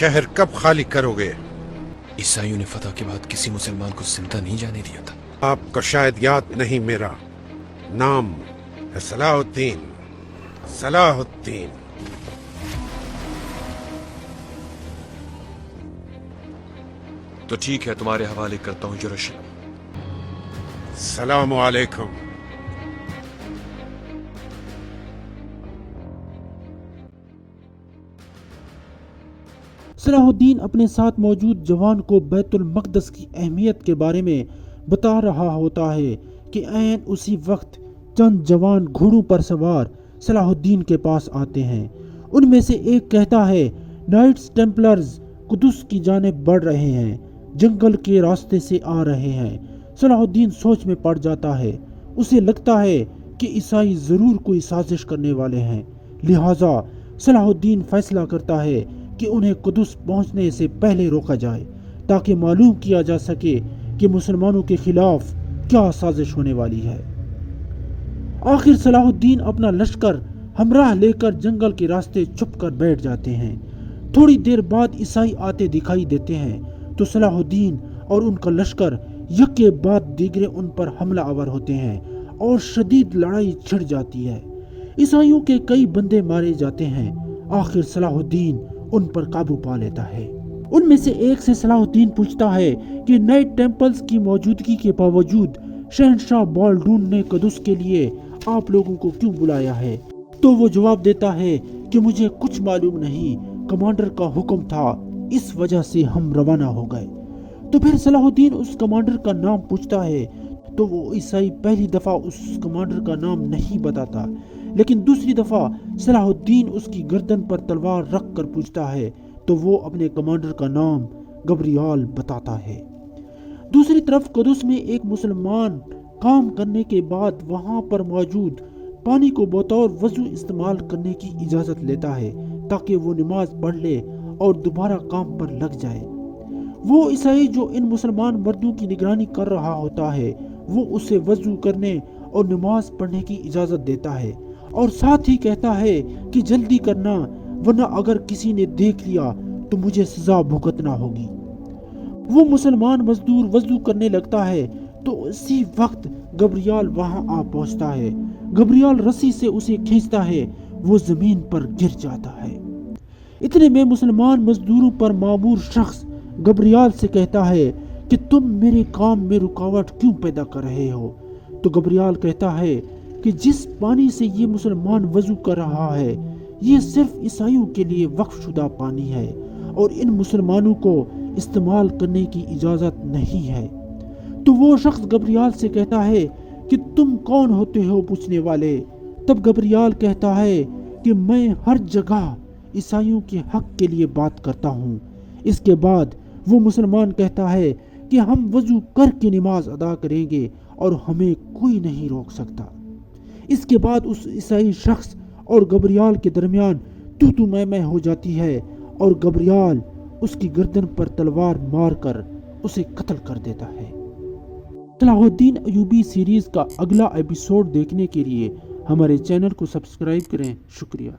शहर कब खाली करोगे? ईसाइयों ने फतह के बाद किसी मुसलमान को जिंदा नहीं जाने दिया था। आपको शायद याद नहीं, मेरा नाम है सलाहुद्दीन। सलाहुद्दीन। तो ठीक है, तुम्हारे हवाले करता हूँ यरूशलेम। सलाम अलैकुम। सलाहुद्दीन अपने साथ मौजूद जवान को बैतुल मक़दस की अहमियत के बारे में बता रहा होता है कि ऐन उसी वक्त चंद जवान घोड़ों पर सवार सलाहुद्दीन के पास आते हैं। उनमें से एक कहता है, नाइट्स टेम्पलर्स कुदस की जानिब बढ़ रहे हैं, जंगल के रास्ते से आ रहे हैं। सलाहुद्दीन सोच में पड़ जाता है। उसे लगता है कि ईसाई ज़रूर कोई साजिश करने वाले हैं। लिहाजा सलाहुद्दीन फैसला करता है कि उन्हें कुदस पहुंचने से पहले रोका जाए, ताकि मालूम किया जा सके कि मुसलमानों के खिलाफ क्या साजिश होने वाली है। आखिर सलाहुद्दीन अपना लश्कर हमराह लेकर जंगल के रास्ते छुप कर बैठ जाते हैं। थोड़ी देर बाद ईसाई आते दिखाई देते हैं तो सलाहुद्दीन और उनका लश्कर यके बाद दीगरे उन पर हमला आवर होते हैं और शदीद लड़ाई छिड़ जाती है। ईसाइयों के कई बंदे मारे जाते हैं। आखिर सलाहुद्दीन उन पर काबू पा लेता है। उनमें से एक से सलाहुद्दीन पूछता है कि नाइट टेम्पल्स की मौजूदगी के बावजूद शहंशाह बालडून ने कुदस के लिए आप लोगों को क्यों बुलाया है? तो वो जवाब देता है कि मुझे कुछ मालूम नहीं, कमांडर का हुक्म था, इस वजह से हम रवाना हो गए। तो फिर सलाहुद्दीन उस कमांडर का नाम पूछता है तो वो ईसाई पहली दफा उस कमांडर का नाम नहीं बताता, लेकिन दूसरी दफा सलाहुद्दीन उसकी गर्दन पर तलवार रख कर पूछता है तो वो अपने कमांडर का नाम गब्रियाल बताता है। दूसरी तरफ कुदस में एक मुसलमान काम करने के बाद वहां पर मौजूद पानी को बतौर वजू इस्तेमाल करने की इजाजत लेता है, ताकि वो नमाज पढ़ ले और दोबारा काम पर लग जाए। वो ईसाई जो इन मुसलमान मर्दों की निगरानी कर रहा होता है, वो उसे वजू करने और नमाज पढ़ने की इजाजत देता है और साथ ही कहता है कि जल्दी करना, वरना अगर किसी ने देख लिया तो मुझे सजा भुगतना होगी। वो मुसलमान मजदूर वजू करने लगता है तो इसी वक्त गब्रियाल वहां आ पहुंचता है। गब्रियाल रस्सी से उसे खींचता है, वो जमीन पर गिर जाता है। इतने में मुसलमान मजदूरों पर मामूर शख्स गब्रियाल से कहता है कि तुम मेरे काम में रुकावट क्यों पैदा कर रहे हो? तो गब्रियाल कहता है कि जिस पानी से ये मुसलमान वजू कर रहा है, ये सिर्फ ईसाइयों के लिए वक्फ शुदा पानी है और इन मुसलमानों को इस्तेमाल करने की इजाजत नहीं है। तो वो शख्स गब्रियाल से कहता है कि तुम कौन होते हो पूछने वाले? तब गब्रियाल कहता है कि मैं हर जगह ईसाइयों के हक के लिए बात करता हूँ। इसके बाद वो मुसलमान कहता है कि हम वजू करके नमाज अदा करेंगे और हमें कोई नहीं रोक सकता। इसके बाद उस ईसाई शख्स और गब्रियाल के दरमियान तू मैं हो जाती है और गब्रियाल उसकी गर्दन पर तलवार मारकर उसे कत्ल कर देता है। सलाहुद्दीन अयूबी सीरीज का अगला एपिसोड देखने के लिए हमारे चैनल को सब्सक्राइब करें। शुक्रिया।